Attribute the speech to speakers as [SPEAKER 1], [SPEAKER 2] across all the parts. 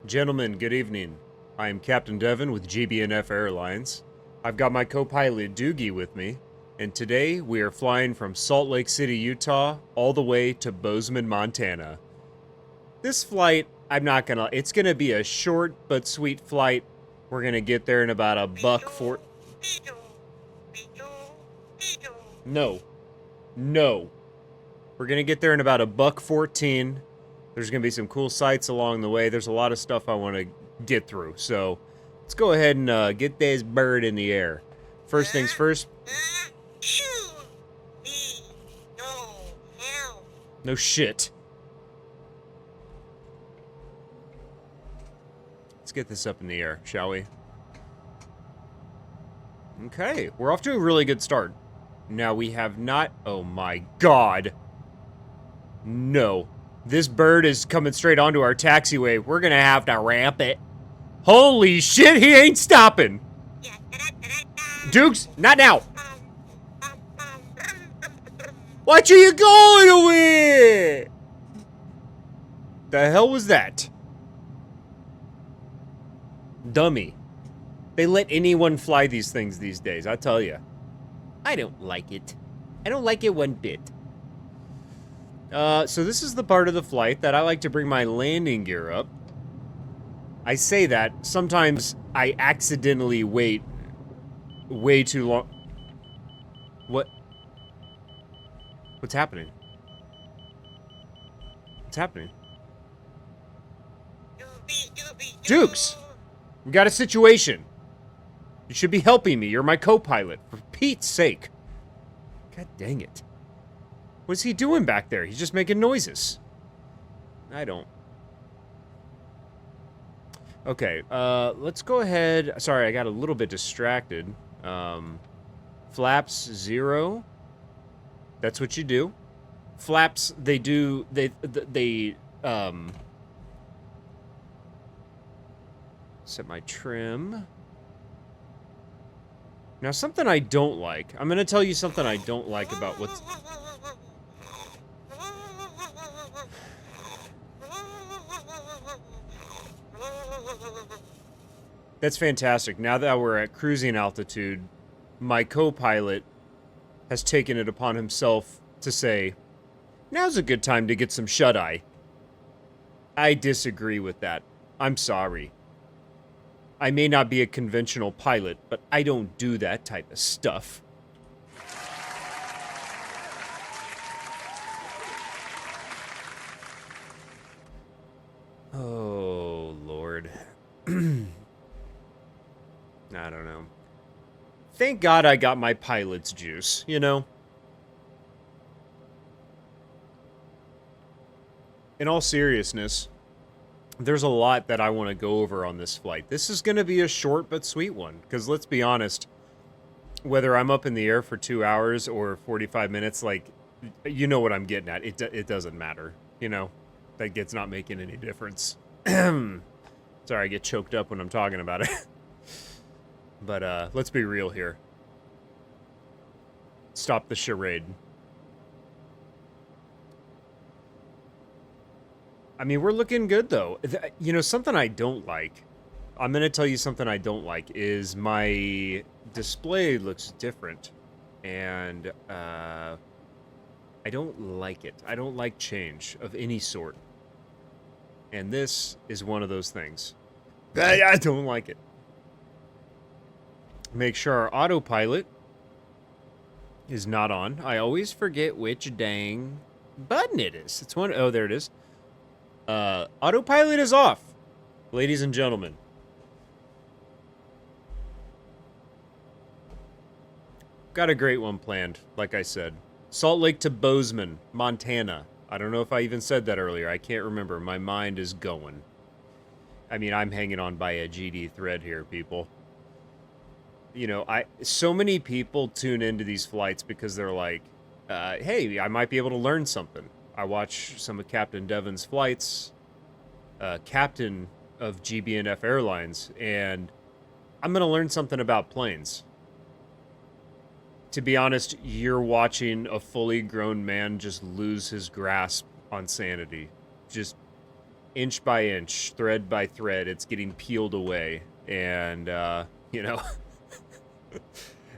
[SPEAKER 1] Gentlemen, good evening. I am Captain Devin with GBNF Airlines. I've got my co-pilot Doogie with me, and today we are flying from Salt Lake City, Utah, all the way to Bozeman, Montana. This flight, it's gonna be a short but sweet flight. We're gonna get there in about a buck four. No. We're gonna get there in about a buck 14. There's going to be some cool sights along the way. There's a lot of stuff I want to get through. So let's go ahead and get this bird in the air. First things first. No shit. Let's get this up in the air, shall we? Okay, we're off to a really good start. Now we have not... Oh my god. No. This bird is coming straight onto our taxiway. We're gonna have to ramp it. Holy shit, he ain't stopping! Dukes, not now! Watch you going away! The hell was that? Dummy. They let anyone fly these things these days, I tell ya. I don't like it. I don't like it one bit. So this is the part of the flight that I like to bring my landing gear up. I say that, sometimes I accidentally wait way too long. What's happening? What's happening? Dukes! We got a situation. You should be helping me, you're my co-pilot, for Pete's sake. God dang it. What's he doing back there? He's just making noises. I don't. Okay, let's go ahead. Sorry, I got a little bit distracted. Flaps 0. That's what you do. Flaps, they set my trim. Now, something I don't like. I'm gonna tell you something I don't like about what's... That's fantastic. Now that we're at cruising altitude, my co-pilot has taken it upon himself to say, now's a good time to get some shut-eye. I disagree with that. I'm sorry. I may not be a conventional pilot, but I don't do that type of stuff. Oh, Lord. I don't know. Thank God I got my pilot's juice, you know? In all seriousness, there's a lot that I want to go over on this flight. This is going to be a short but sweet one, because let's be honest, whether I'm up in the air for 2 hours or 45 minutes, like, you know what I'm getting at. It doesn't matter, you know? That it's not making any difference. Sorry, I get choked up when I'm talking about it. But, let's be real here. Stop the charade. I mean, we're looking good, though. You know, something I don't like, I'm going to tell you something I don't like, is my display looks different. And, I don't like it. I don't like change of any sort. And this is one of those things. I don't like it. Make sure our autopilot is not on. I always forget which dang button it is. It's one. Oh, there it is. Autopilot is off, ladies and gentlemen. Got a great one planned, like I said. Salt Lake to Bozeman, Montana. I don't know if I even said that earlier. I can't remember. My mind is going. I mean, I'm hanging on by a GD thread here, people. You know, so many people tune into these flights because they're like, hey, I might be able to learn something. I watch some of Captain Devin's flights, captain of GBNF Airlines, and I'm going to learn something about planes. To be honest, you're watching a fully grown man just lose his grasp on sanity. Just inch by inch, thread by thread, it's getting peeled away. And, you know,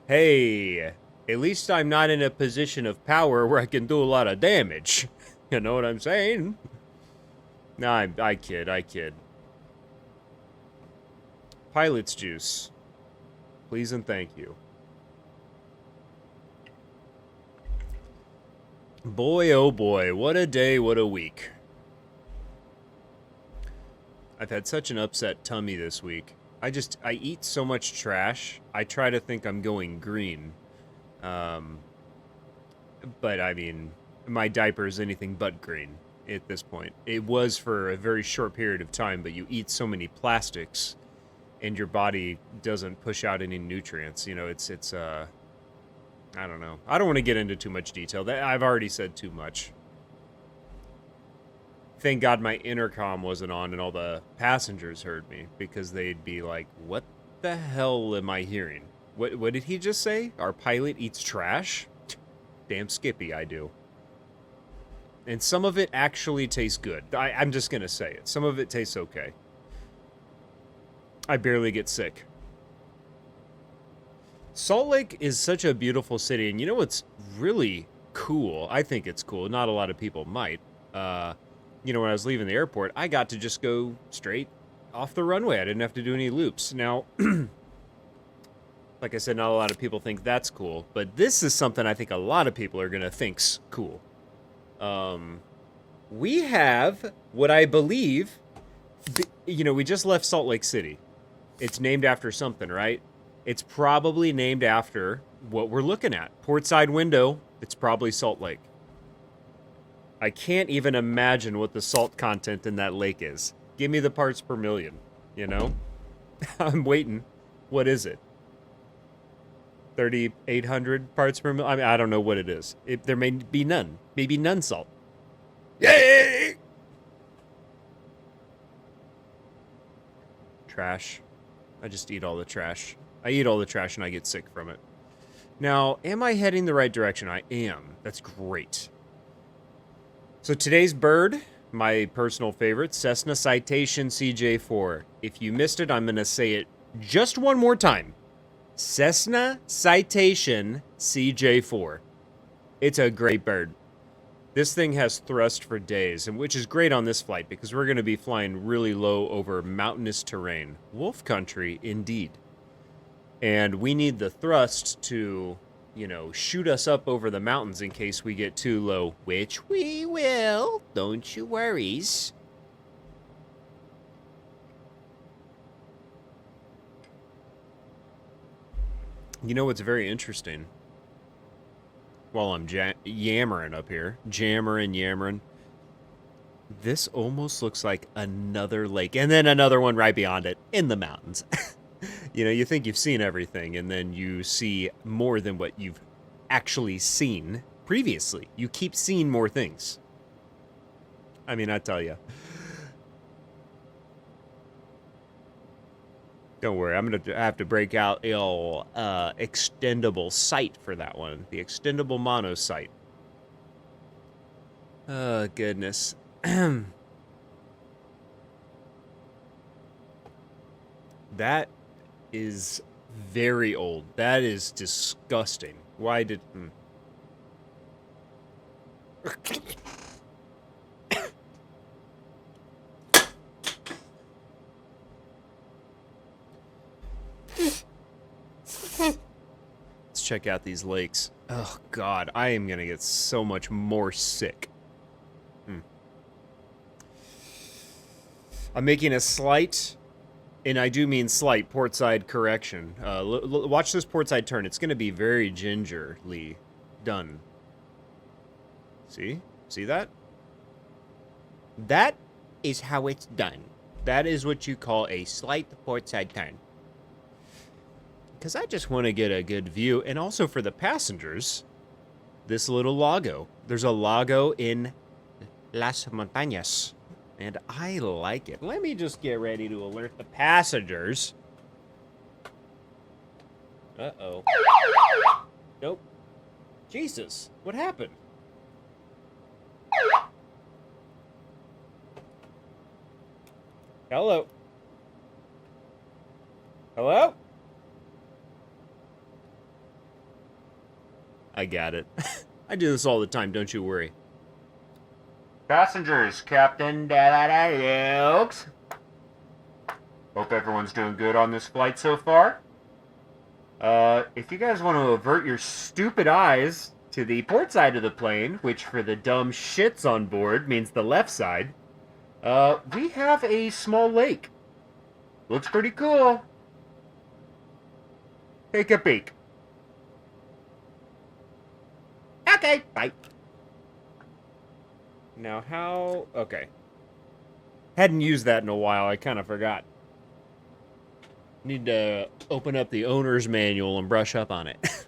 [SPEAKER 1] hey, at least I'm not in a position of power where I can do a lot of damage. You know what I'm saying? Nah, I kid. Pilot's juice. Please and thank you. Boy, oh boy, what a day, what a week. I've had such an upset tummy this week. I eat so much trash, I try to think I'm going green. But I mean, my diaper is anything but green at this point. It was for a very short period of time, but you eat so many plastics and your body doesn't push out any nutrients. You know, it's I don't know. I don't want to get into too much detail. I've already said too much. Thank God my intercom wasn't on and all the passengers heard me, because they'd be like, what the hell am I hearing? What did he just say? Our pilot eats trash? Damn Skippy, I do. And some of it actually tastes good. I'm just going to say it. Some of it tastes okay. I barely get sick. Salt Lake is such a beautiful city, and you know what's really cool? I think it's cool. Not a lot of people might. You know, when I was leaving the airport, I got to just go straight off the runway. I didn't have to do any loops. Now, like I said, not a lot of people think that's cool, but this is something I think a lot of people are going to think's cool. We have what I believe, you know, we just left Salt Lake City. It's named after something, right? It's probably named after what we're looking at. Portside window, it's probably Salt Lake. I can't even imagine what the salt content in that lake is. Give me the parts per million, you know? I'm waiting. What is it? 3,800 parts per million? I mean, I don't know what it is. There may be none. Maybe none salt. Yay! Trash. I just eat all the trash. I eat all the trash and I get sick from it. Now, am I heading the right direction? I am. That's great. So today's bird, my personal favorite, Cessna Citation CJ4. If you missed it, I'm going to say it just one more time. Cessna Citation CJ4. It's a great bird. This thing has thrust for days, and which is great on this flight because we're going to be flying really low over mountainous terrain. Wolf country, indeed. And we need the thrust to, you know, shoot us up over the mountains in case we get too low, which we will. Don't you worries. You know what's very interesting? While I'm yammering up here, yammering, this almost looks like another lake, and then another one right beyond it in the mountains. You know, you think you've seen everything, and then you see more than what you've actually seen previously. You keep seeing more things. I mean, I tell you. Don't worry, I'm going to have to break out a extendable sight for that one. The extendable mono sight. Oh, goodness. That is very old. That is disgusting. Why did... Let's check out these lakes. Oh, God. I am going to get so much more sick. I'm making a slight... And I do mean slight portside correction. Watch this portside turn. It's going to be very gingerly done. See? See that? That is how it's done. That is what you call a slight portside turn. Because I just want to get a good view. And also for the passengers, this little lago. There's a lago in Las Montañas. And I like it. Let me just get ready to alert the passengers. Uh-oh. Nope. Jesus, what happened? Hello. Hello? I got it. I do this all the time, don't you worry. Passengers, Captain Luke. Hope everyone's doing good on this flight so far. If you guys want to avert your stupid eyes to the port side of the plane, which for the dumb shits on board means the left side, we have a small lake. Looks pretty cool. Take a peek. Okay, bye. Now how... Okay. Hadn't used that in a while, I kind of forgot. Need to open up the owner's manual and brush up on it.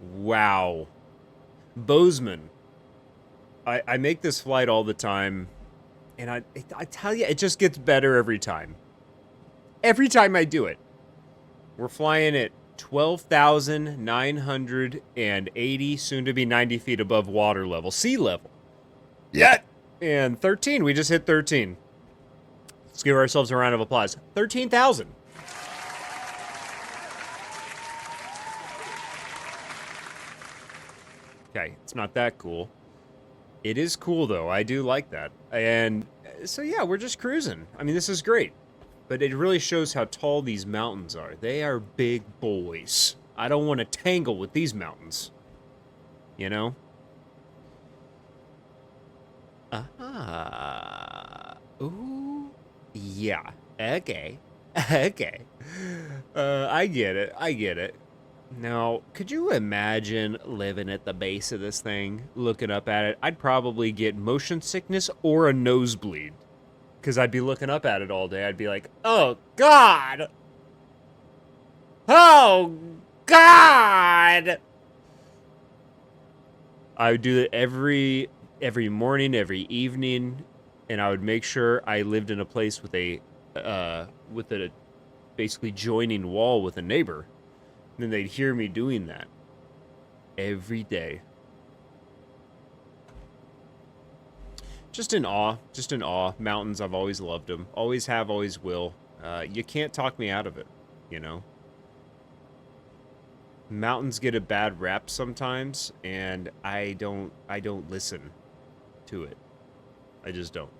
[SPEAKER 1] Wow. Bozeman. I make this flight all the time, and I tell you, it just gets better every time. Every time I do it. We're flying at 12,980, soon to be 90 feet above water level, sea level. Yeah. And 13, we just hit 13. Let's give ourselves a round of applause. 13,000. Okay, it's not that cool. It is cool, though. I do like that. And so, yeah, we're just cruising. I mean, this is great. But it really shows how tall these mountains are. They are big boys. I don't want to tangle with these mountains. You know? Ooh. Yeah. Okay. Okay. I get it. I get it. Now, could you imagine living at the base of this thing, looking up at it? I'd probably get motion sickness or a nosebleed. Because I'd be looking up at it all day. I'd be like, oh, God! Oh, God! I would do it every morning, every evening, and I would make sure I lived in a place with a basically joining wall with a neighbor. And then they'd hear me doing that every day. Just in awe. Just in awe. Mountains, I've always loved them. Always have, always will. You can't talk me out of it, you know? Mountains get a bad rap sometimes, and I don't listen to it. I just don't.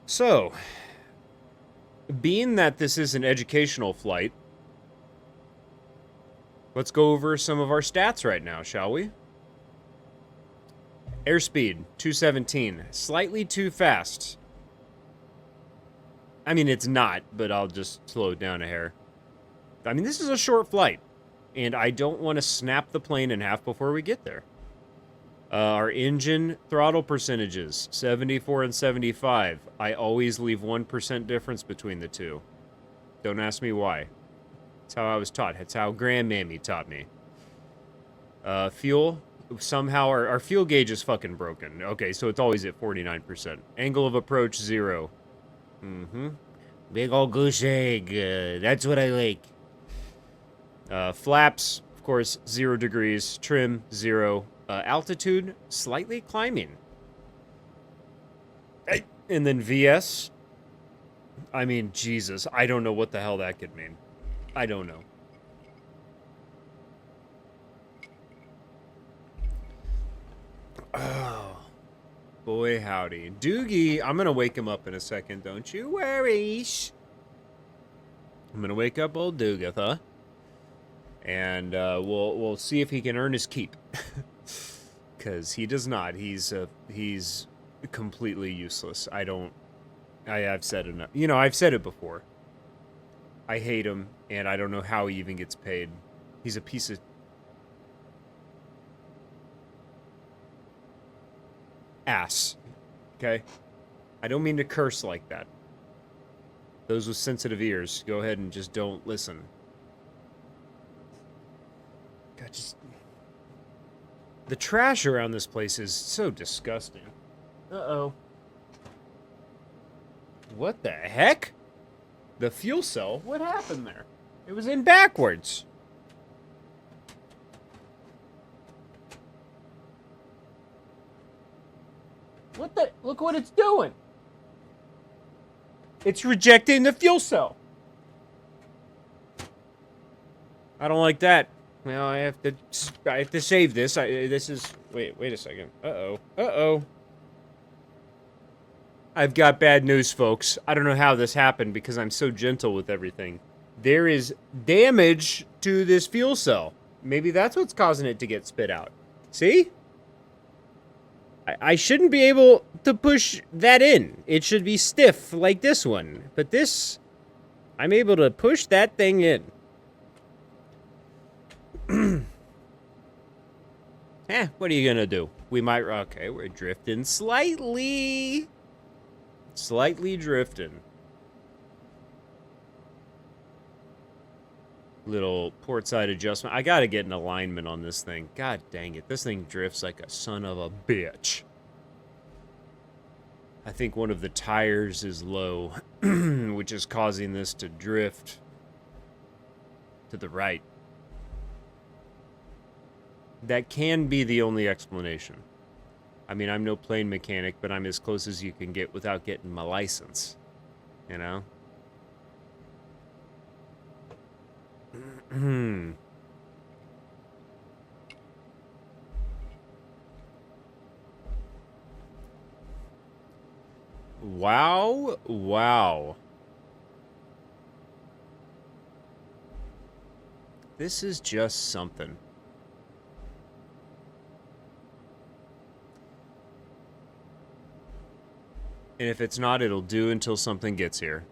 [SPEAKER 1] So, being that this is an educational flight, let's go over some of our stats right now, shall we? Airspeed, 217. Slightly too fast. I mean, it's not, but I'll just slow it down a hair. I mean, this is a short flight, and I don't want to snap the plane in half before we get there. Our engine throttle percentages, 74 and 75. I always leave 1% difference between the two. Don't ask me why. That's how I was taught. That's how Grandmammy taught me. Fuel, somehow our fuel gauge is fucking broken. Okay, so it's always at 49%. Angle of approach, 0. Big ol' goose egg. That's what I like. Flaps, of course, 0 degrees. Trim, 0. Altitude, slightly climbing. And then VS. I mean, Jesus. I don't know what the hell that could mean. I don't know. Oh. Boy, howdy. Doogie, I'm going to wake him up in a second. Don't you worry. I'm going to wake up old Doogatha. And we'll see if he can earn his keep. Because he does not. He's completely useless. I've said enough. You know, I've said it before. I hate him, and I don't know how he even gets paid. He's a piece of... ass. Okay? I don't mean to curse like that. Those with sensitive ears, go ahead and just don't listen. God, just... the trash around this place is so disgusting. Uh-oh. What the heck? The fuel cell? What happened there? It was in backwards. What the? Look what it's doing. It's rejecting the fuel cell. I don't like that. Well, I have to save this. This is... Wait a second. Uh-oh. I've got bad news, folks. I don't know how this happened because I'm so gentle with everything. There is damage to this fuel cell. Maybe that's what's causing it to get spit out. See? I shouldn't be able to push that in. It should be stiff like this one. But this... I'm able to push that thing in. What are you gonna do? We might... Okay, we're drifting slightly. Slightly drifting. Little port side adjustment. I gotta get an alignment on this thing. God dang it. This thing drifts like a son of a bitch. I think one of the tires is low, which is causing this to drift to the right. That can be the only explanation. I mean, I'm no plane mechanic, but I'm as close as you can get without getting my license. You know? Wow. This is just something. And if it's not, it'll do until something gets here.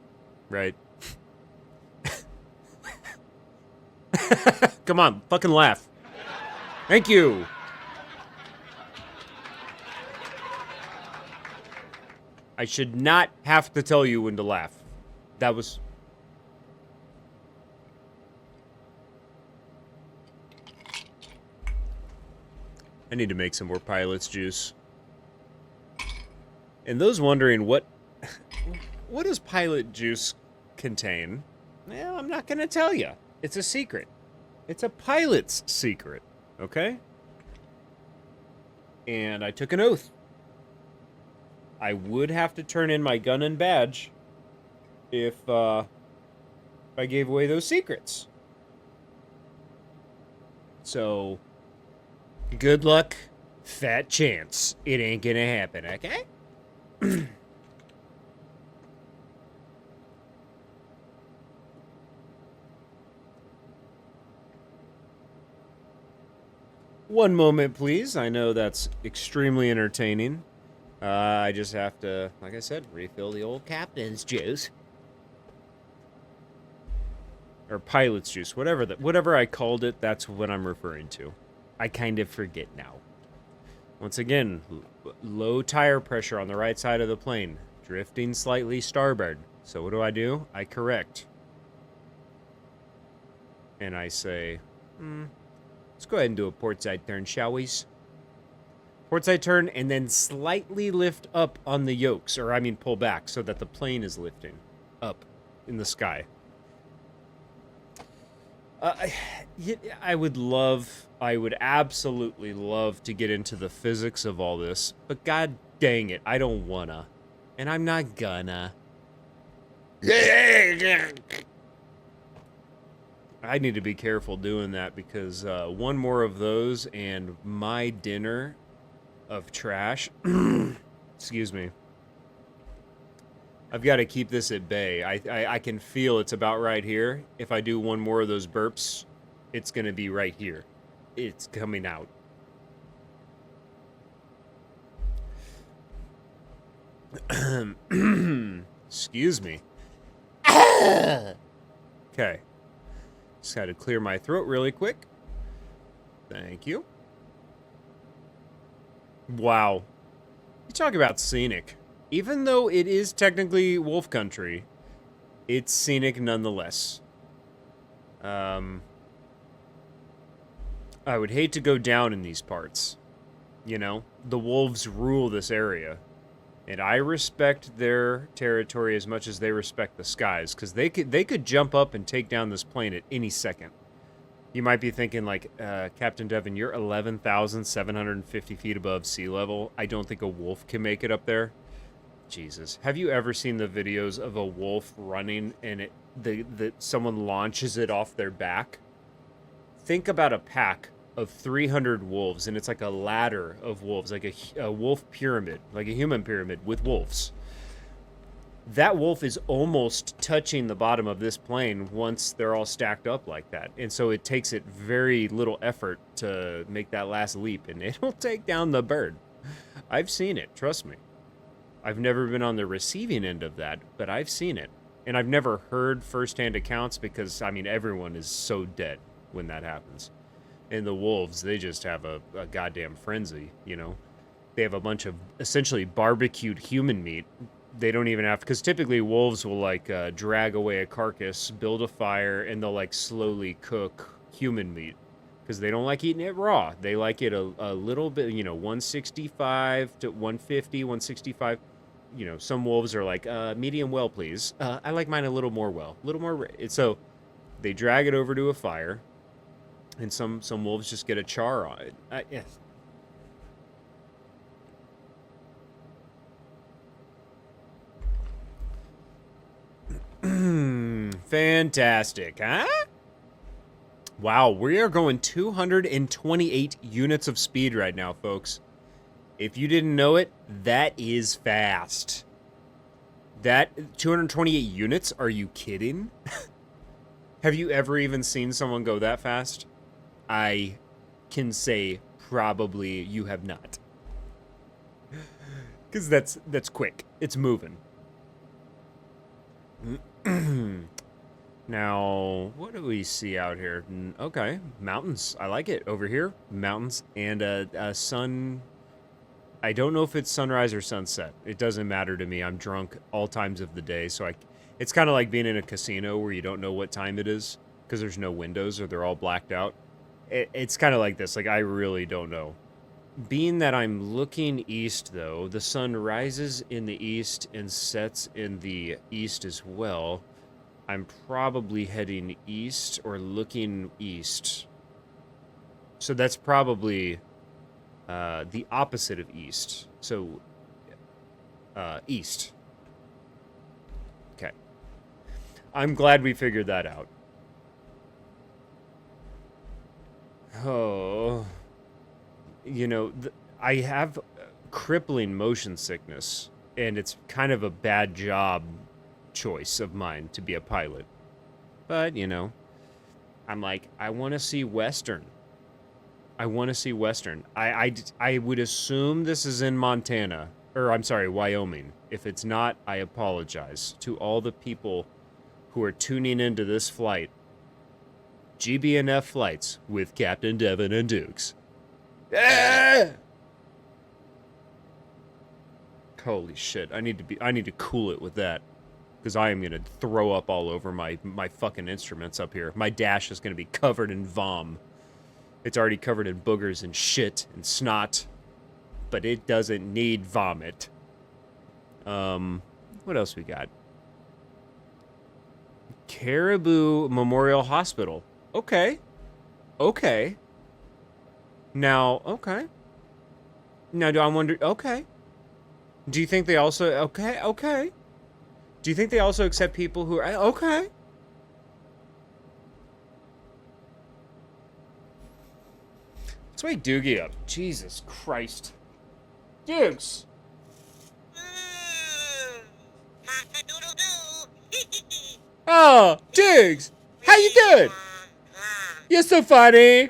[SPEAKER 1] Right? Come on, fucking laugh. Thank you. I should not have to tell you when to laugh. That was... I need to make some more pilot's juice. And those wondering what does pilot juice contain? Well, I'm not going to tell you. It's a secret. It's a pilot's secret, okay? And I took an oath. I would have to turn in my gun and badge if I gave away those secrets. So, good luck, fat chance. It ain't gonna happen, okay? One moment, please. I know that's extremely entertaining. I just have to, like I said, refill the old captain's juice. Or pilot's juice, whatever I called it, that's what I'm referring to. I kind of forget now. Once again, low tire pressure on the right side of the plane. Drifting slightly starboard. So what do? I correct. And I say, let's go ahead and do a port side turn, shall we? Port side turn and then slightly lift up on the yokes. Or, I mean, pull back so that the plane is lifting up in the sky. I would absolutely love to get into the physics of all this. But god dang it, I don't wanna. And I'm not gonna. I need to be careful doing that because one more of those and my dinner of trash, excuse me, I've got to keep this at bay. I can feel it's about right here. If I do one more of those burps, it's going to be right here. It's coming out. Excuse me. Okay. Just got to clear my throat really quick. Thank you. Wow. You talk about scenic. Even though it is technically wolf country, it's scenic nonetheless. I would hate to go down in these parts. You know, the wolves rule this area. And I respect their territory as much as they respect the skies, because they could jump up and take down this plane at any second. You might be thinking, like, Captain Devin, you're 11,750 feet above sea level. I don't think a wolf can make it up there. Jesus. Have you ever seen the videos of a wolf running and someone launches it off their back? Think about a pack of 300 wolves, and it's like a ladder of wolves, like a wolf pyramid, like a human pyramid with wolves. That wolf is almost touching the bottom of this plane once they're all stacked up like that. And so it takes it very little effort to make that last leap, and it'll take down the bird. I've seen it, trust me. I've never been on the receiving end of that, but I've seen it. And I've never heard firsthand accounts because, I mean, everyone is so dead when that happens. And the wolves, they just have a goddamn frenzy, you know? They have a bunch of essentially barbecued human meat. They don't even have, because typically wolves will, like, drag away a carcass, build a fire, and they'll, like, slowly cook human meat. Because they don't like eating it raw. They like it a little bit, you know, 165 to 150, 165. You know, some wolves are like, medium well, please. I like mine a little more well. A little more. So they drag it over to a fire. And some wolves just get a char on it. Yes. Fantastic, huh? Wow, we are going 228 units of speed right now, folks. If you didn't know it, that is fast. That 228 units? Are you kidding? Have you ever even seen someone go that fast? I can say probably you have not. Because that's quick. It's moving. Now, what do we see out here? Okay, mountains. I like it. Over here, mountains and a sun. I don't know if it's sunrise or sunset. It doesn't matter to me. I'm drunk all times of the day, so it's kind of like being in a casino where you don't know what time it is because there's no windows or they're all blacked out. It's kind of like this. Like, I really don't know. Being that I'm looking east, though, the sun rises in the east and sets in the east as well. I'm probably heading east or looking east. So that's probably the opposite of east. So, east. Okay. I'm glad we figured that out. Oh. You know, I have crippling motion sickness, and it's kind of a bad job choice of mine to be a pilot. But, you know, I'm like, I want to see Western. I want to see Western. I would assume this is in Montana, or I'm sorry, Wyoming. If it's not, I apologize to all the people who are tuning into this flight. GBNF flights with Captain Devin and Dukes. Ah! Holy shit! I need to cool it with that, because I am gonna throw up all over my fucking instruments up here. My dash is gonna be covered in vom. It's already covered in boogers and shit and snot, but it doesn't need vomit. What else we got? Caribou Memorial Hospital. Okay. Okay. Now, okay. Now, do I wonder... Okay. Do you think they also... Okay, okay. Do you think they also accept people who are... Okay. Let's wake Doogie up. Jesus Christ. Dukes! Oh, Dukes! How you doing? You're so funny!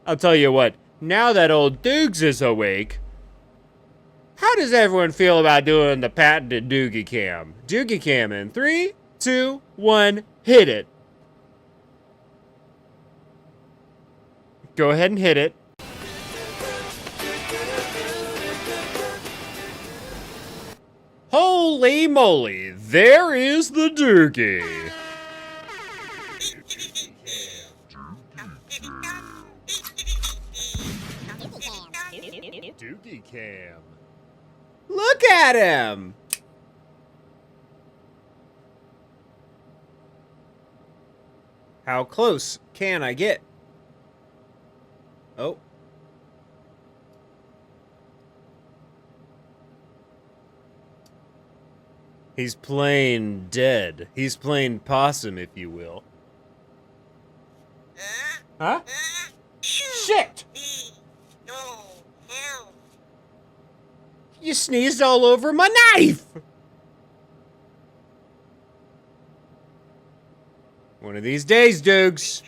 [SPEAKER 1] I'll tell you what, now that old Dukes is awake, how does everyone feel about doing the patented Doogie Cam? Doogie Cam in 3, 2, 1, hit it. Go ahead and hit it. Holy moly, there is the Doogie. cam. Look at him! How close can I get? Oh. He's playing dead. He's playing possum, if you will. Huh? Shit! You sneezed all over my knife! One of these days, Dukes.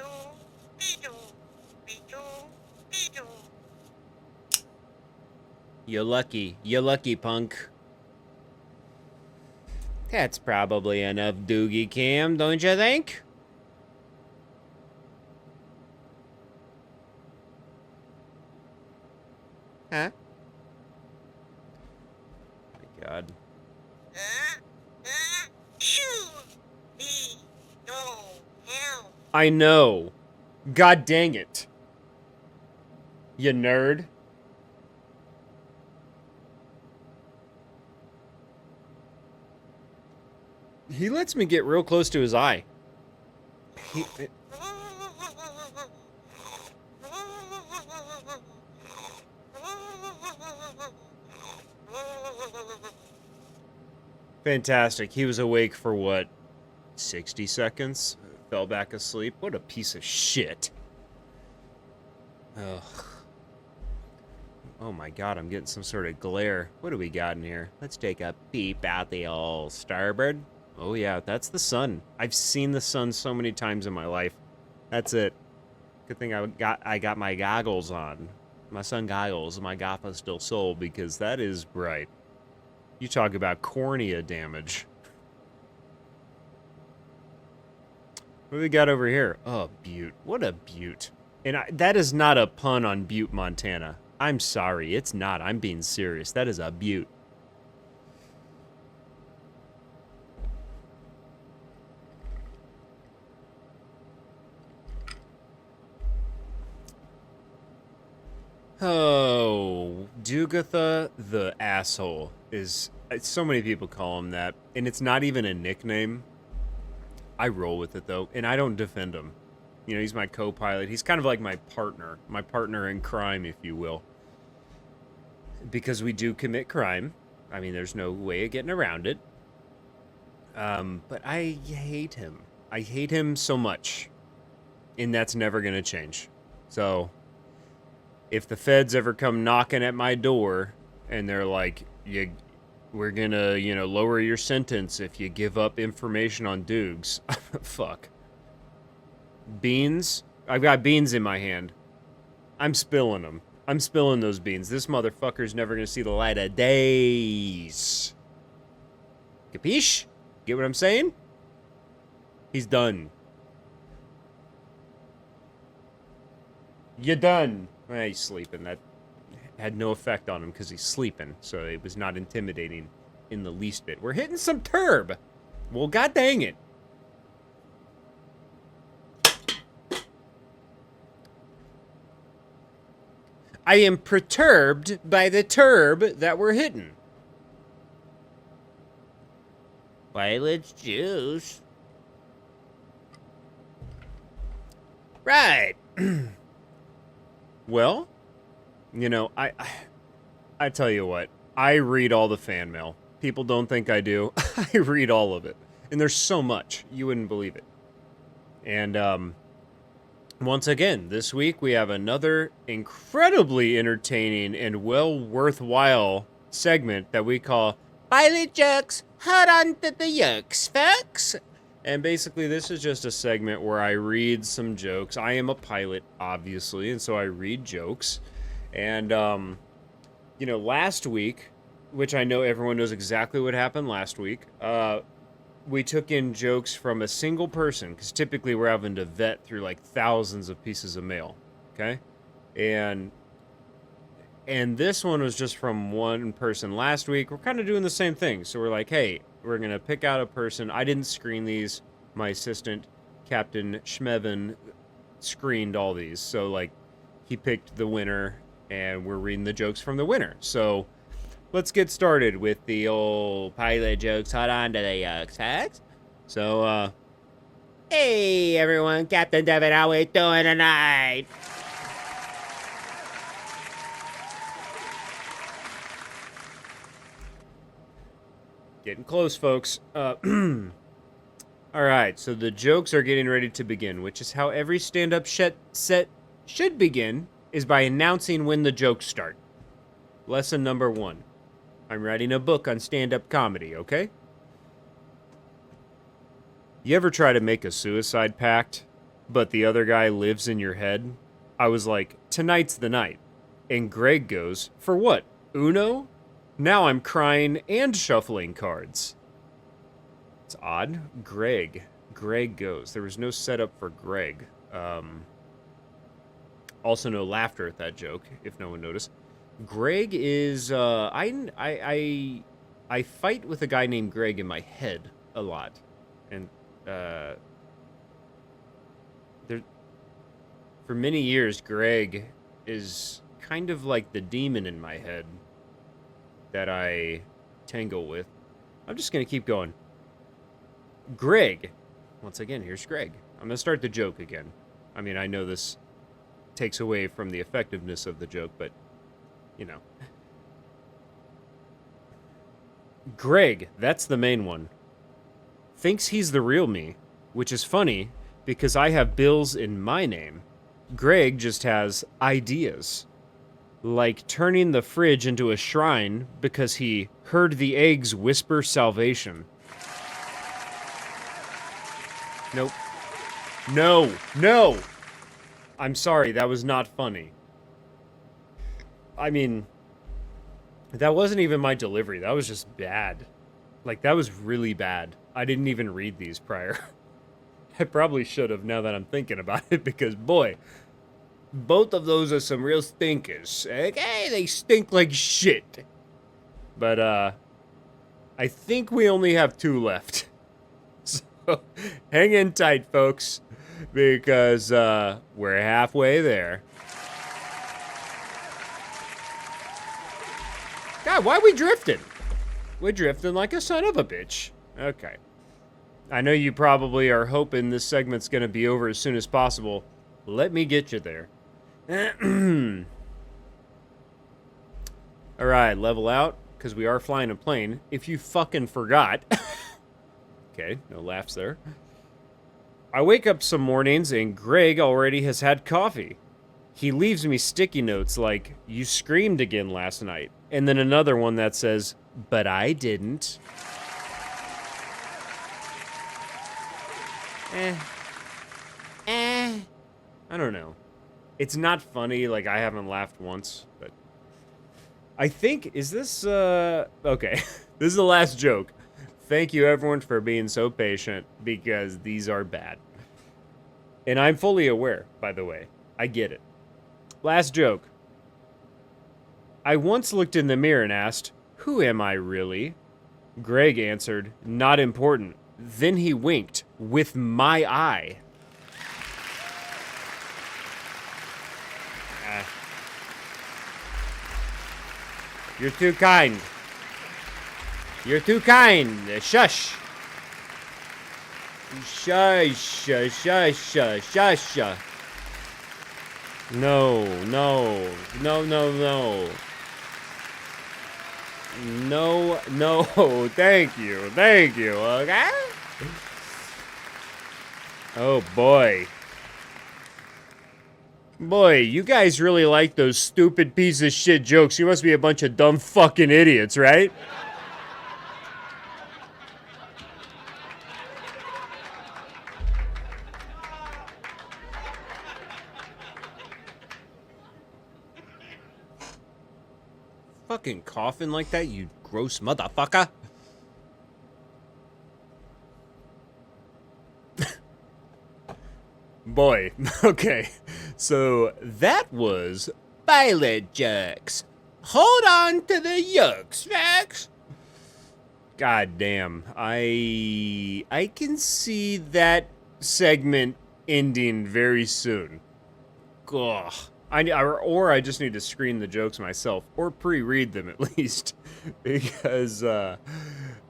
[SPEAKER 1] You're lucky, punk. That's probably enough Doogie Cam, don't you think? Huh? My God. I know. God dang it. You nerd. He lets me get real close to his eye. Fantastic. He was awake for what? 60 seconds? Fell back asleep. What a piece of shit. Ugh. Oh my God, I'm getting some sort of glare. What do we got in here? Let's take a peep out the old starboard. Oh yeah, that's the sun. I've seen the sun so many times in my life. That's it. Good thing I got my goggles on. My sun goggles, my Gotha still sold, because that is bright. You talk about cornea damage. What do we got over here? Oh, Butte. What a Butte. And that is not a pun on Butte, Montana. I'm sorry, it's not. I'm being serious. That is a Butte. Oh, Dugatha the asshole is... So many people call him that, and it's not even a nickname. I roll with it, though, and I don't defend him. You know, he's my co-pilot. He's kind of like my partner in crime, if you will. Because we do commit crime. I mean, there's no way of getting around it. But I hate him. I hate him so much. And that's never going to change. So, if the feds ever come knocking at my door, and they're like, we're gonna, lower your sentence if you give up information on Dukes. Fuck. Beans? I've got beans in my hand. I'm spilling them. I'm spilling those beans. This motherfucker's never gonna see the light of days. Capiche? Get what I'm saying? He's done. You done. He's sleeping. That had no effect on him because he's sleeping, so it was not intimidating in the least bit. We're hitting some turb. Well, god dang it. I am perturbed by the turb that we're hitting. Violet's juice. Right. Well, I tell you what. I read all the fan mail. People don't think I do. I read all of it. And there's so much. You wouldn't believe it. And, once again, this week we have another incredibly entertaining and well worthwhile segment that we call Pilot Jokes, Hold On to the Yokes, folks. And basically this is just a segment where I read some jokes. I am a pilot, obviously, and so I read jokes. And, last week, which I know everyone knows exactly what happened last week, we took in jokes from a single person, because typically we're having to vet through like thousands of pieces of mail, okay? And this one was just from one person last week. We're kind of doing the same thing. So we're like, hey, we're going to pick out a person. I didn't screen these. My assistant, Captain Schmevin, screened all these. So, like, he picked the winner, and we're reading the jokes from the winner. So let's get started with the old pilot jokes. Hold on to the facts. So, hey everyone, Captain Devin, how we doing tonight? Getting close, folks. All right, so the jokes are getting ready to begin, which is how every stand-up set should begin, is by announcing when the jokes start. Lesson number 1. I'm writing a book on stand-up comedy, okay? You ever try to make a suicide pact, but the other guy lives in your head? I was like, tonight's the night. And Greg goes, for what? Uno? Now I'm crying and shuffling cards. It's odd. Greg goes. There was no setup for Greg. Also no laughter at that joke, if no one noticed. Greg is, I fight with a guy named Greg in my head a lot. And, for many years, Greg is kind of like the demon in my head that I tangle with. I'm just going to keep going. Greg. Once again, here's Greg. I'm going to start the joke again. I mean, I know this takes away from the effectiveness of the joke, but, you know. Greg, that's the main one, thinks he's the real me, which is funny because I have bills in my name. Greg just has ideas. Like turning the fridge into a shrine because he heard the eggs whisper salvation. Nope. No! I'm sorry, that was not funny. I mean, that wasn't even my delivery. That was just bad. Like, that was really bad. I didn't even read these prior. I probably should have now that I'm thinking about it because, boy, both of those are some real stinkers. Okay, they stink like shit. But, I think we only have 2 left. So, hang in tight, folks, because, we're halfway there. God, why are we drifting? We're drifting like a son of a bitch. Okay. I know you probably are hoping this segment's gonna be over as soon as possible. Let me get you there. Alright, level out, because we are flying a plane. If you fucking forgot. Okay, no laughs there. I wake up some mornings and Greg already has had coffee. He leaves me sticky notes like, you screamed again last night. And then another one that says, but I didn't. I don't know. It's not funny, like I haven't laughed once, but I think, is this, okay. This is the last joke. Thank you everyone for being so patient, because these are bad. And I'm fully aware, by the way. I get it. Last joke. I once looked in the mirror and asked, who am I really? Greg answered, not important. Then he winked with my eye. You're too kind. You're too kind. Shush. Shush. Shush. Shush. No. No. No. No. No. No. No. Thank you. Thank you. Okay? Oh, boy. Boy, you guys really like those stupid piece of shit jokes. You must be a bunch of dumb fucking idiots, right? Fucking coughing like that, you gross motherfucker. Boy, okay. So that was pilot jokes. Hold on to the yolks, Max. God damn. I can see that segment ending very soon. Ugh. Or I just need to screen the jokes myself, or pre-read them at least, because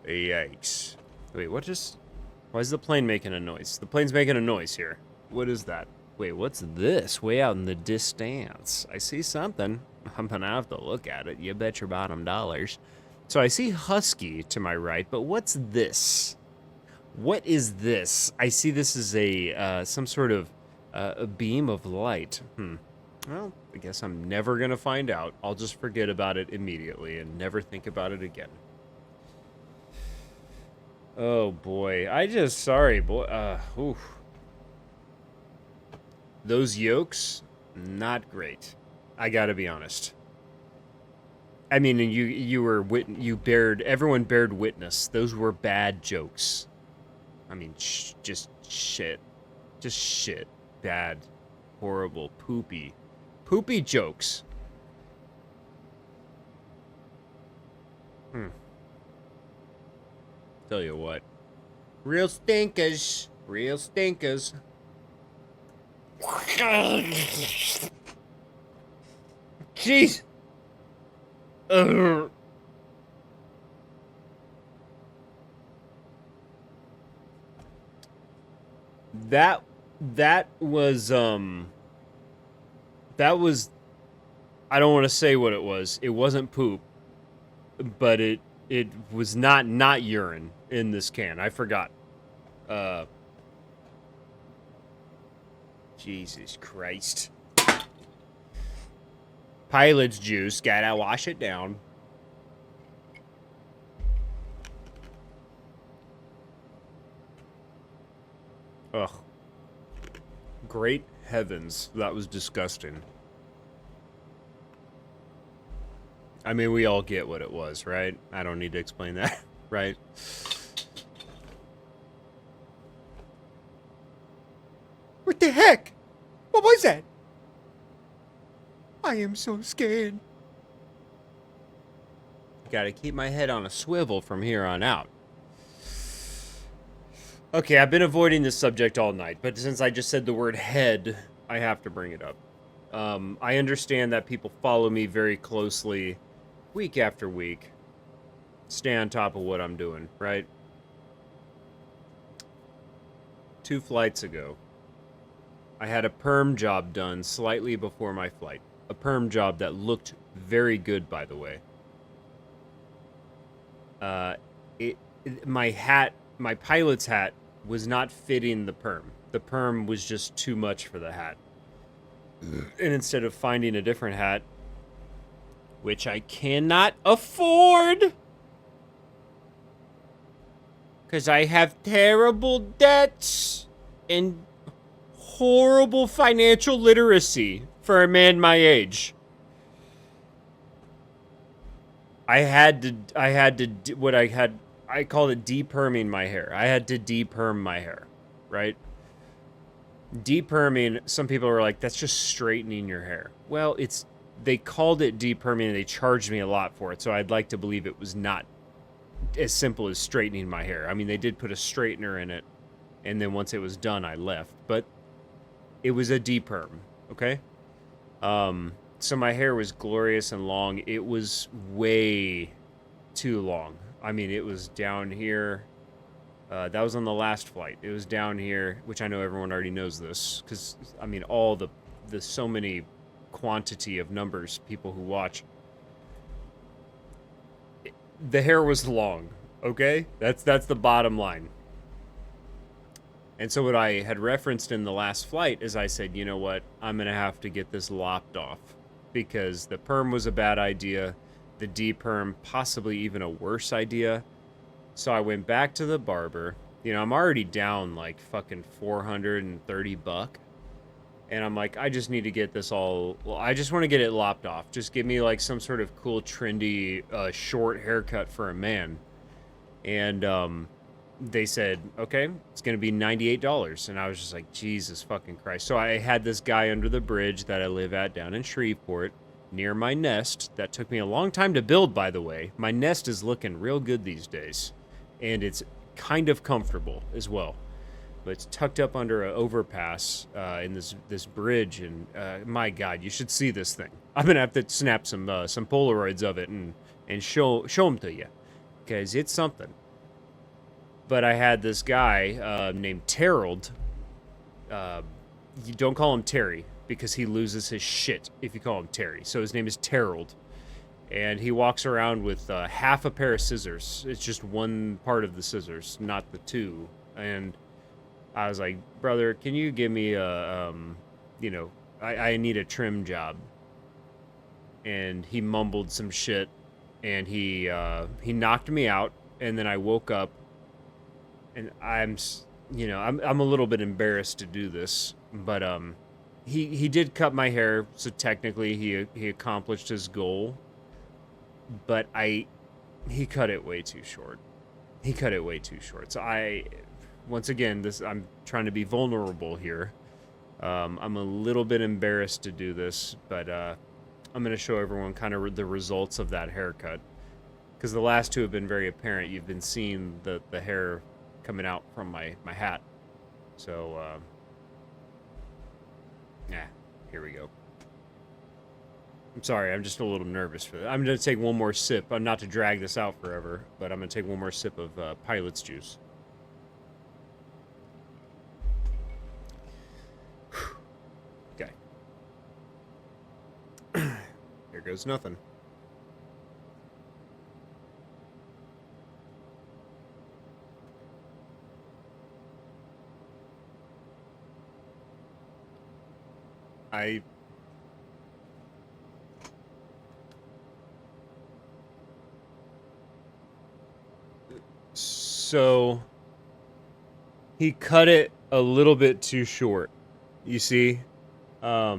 [SPEAKER 1] yikes. Wait, why is the plane making a noise? The plane's making a noise here. What is that? Wait, what's this? Way out in the distance. I see something. I'm gonna have to look at it. You bet your bottom dollars. So I see Husky to my right, but what's this? What is this? I see this as a some sort of a beam of light. Well, I guess I'm never gonna find out. I'll just forget about it immediately and never think about it again. Oh boy, sorry boy. Oof. Those yolks, not great. I gotta be honest. I mean, everyone bared witness. Those were bad jokes. I mean, just shit. Just shit. Bad, horrible, poopy jokes. Tell you what. Real stinkers. Real stinkers. Jeez. That was I don't want to say what it was. It wasn't poop, but it was not urine in this can. I forgot. Jesus Christ. Pilot's juice, gotta wash it down. Ugh. Great heavens, that was disgusting. I mean, we all get what it was, right? I don't need to explain that, right? What the heck? What was that? I am so scared. Gotta keep my head on a swivel from here on out. Okay, I've been avoiding this subject all night, but since I just said the word head, I have to bring it up. I understand that people follow me very closely week after week. Stay on top of what I'm doing, right? 2 flights ago, I had a perm job done slightly before my flight. A perm job that looked very good, by the way. My pilot's hat was not fitting the perm. The perm was just too much for the hat. And instead of finding a different hat, which I cannot afford, because I have terrible debts and horrible financial literacy for a man my age, I called it de-perming my hair. I had to de-perm my hair, right? De-perming, some people were like, that's just straightening your hair. Well, they called it de-perming and they charged me a lot for it, so I'd like to believe it was not as simple as straightening my hair. I mean, they did put a straightener in it, and then once it was done, I left. But it was a de-perm, okay? So my hair was glorious and long. It was way too long. I mean, it was down here. That was on the last flight. It was down here, which I know everyone already knows this, because, I mean, all the so many quantity of numbers, people who watch. The hair was long, okay? That's the bottom line. And so what I had referenced in the last flight is I said, you know what? I'm going to have to get this lopped off, because the perm was a bad idea. The de-perm, possibly even a worse idea. So I went back to the barber. You know, I'm already down like fucking $430. And I'm like, I just need to get this all... Well, I just want to get it lopped off. Just give me like some sort of cool, trendy, short haircut for a man. And they said, okay, it's going to be $98. And I was just like, Jesus fucking Christ. So I had this guy under the bridge that I live at down in Shreveport, near my nest. That took me a long time to build, by the way. My nest is looking real good these days. And it's kind of comfortable as well. but it's tucked up under an overpass in this bridge, and my God, you should see this thing. I'm gonna have to snap some Polaroids of it and show them to you, because it's something. But I had this guy named Terreld. You don't call him Terry, because he loses his shit if you call him Terry. So his name is Terreld. And he walks around with half a pair of scissors. It's just one part of the scissors, not the two. And I was like, brother, can you give me a, I need a trim job. And he mumbled some shit, and he knocked me out. And then I woke up, and I'm a little bit embarrassed to do this, but he did cut my hair, so technically he accomplished his goal. But he cut it way too short. So once again, I'm trying to be vulnerable here. I'm a little bit embarrassed to do this, but I'm going to show everyone kind of the results of that haircut. Because the last two have been very apparent. You've been seeing the hair coming out from my hat. So, here we go. I'm sorry, I'm just a little nervous for that. I'm going to take one more sip. Not to drag this out forever, but I'm going to take one more sip of Pilot's juice. Okay. Here goes nothing. So he cut it a little bit too short. You see? I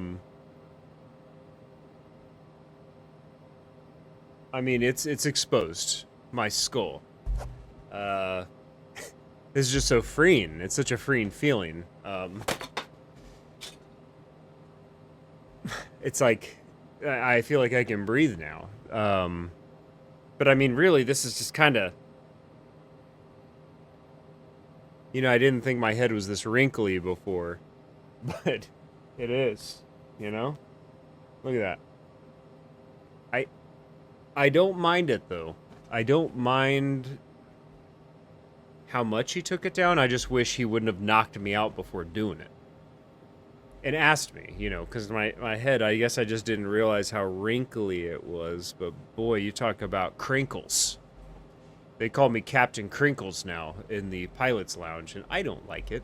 [SPEAKER 1] mean, it's exposed. My skull. This is just so freeing. It's such a freeing feeling. It's like I feel like I can breathe now. But I mean, really, this is just kind of... I didn't think my head was this wrinkly before, but it is, Look at that. I don't mind it, though. I don't mind how much he took it down. I just wish he wouldn't have knocked me out before doing it. And asked me, because my head, I guess I just didn't realize how wrinkly it was. But boy, you talk about crinkles. They call me Captain Crinkles now in the pilot's lounge, and I don't like it.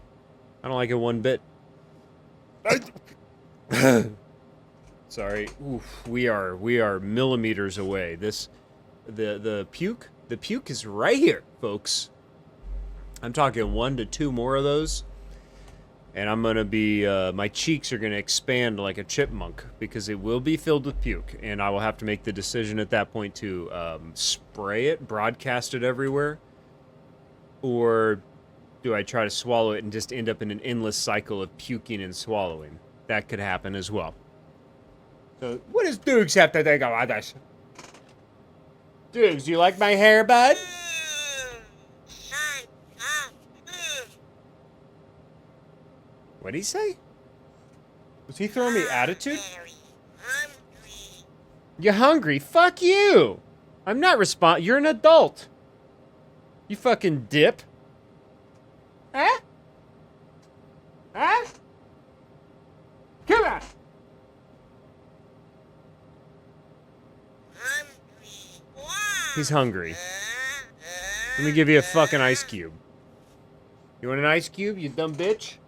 [SPEAKER 1] I don't like it one bit. Sorry. Oof, we are millimeters away. The puke is right here, folks. I'm talking 1 to 2 more of those. And I'm going to be, my cheeks are going to expand like a chipmunk because it will be filled with puke. And I will have to make the decision at that point to spray it, broadcast it everywhere. Or do I try to swallow it and just end up in an endless cycle of puking and swallowing? That could happen as well. So, what does Dukes have to think about this? Dukes, you like my hair, bud? What'd he say? Was he throwing me attitude? You hungry? Fuck you! I'm not You're an adult. You fucking dip. Huh? Huh? Come on! He's hungry. Let me give you a fucking ice cube. You want an ice cube, you dumb bitch?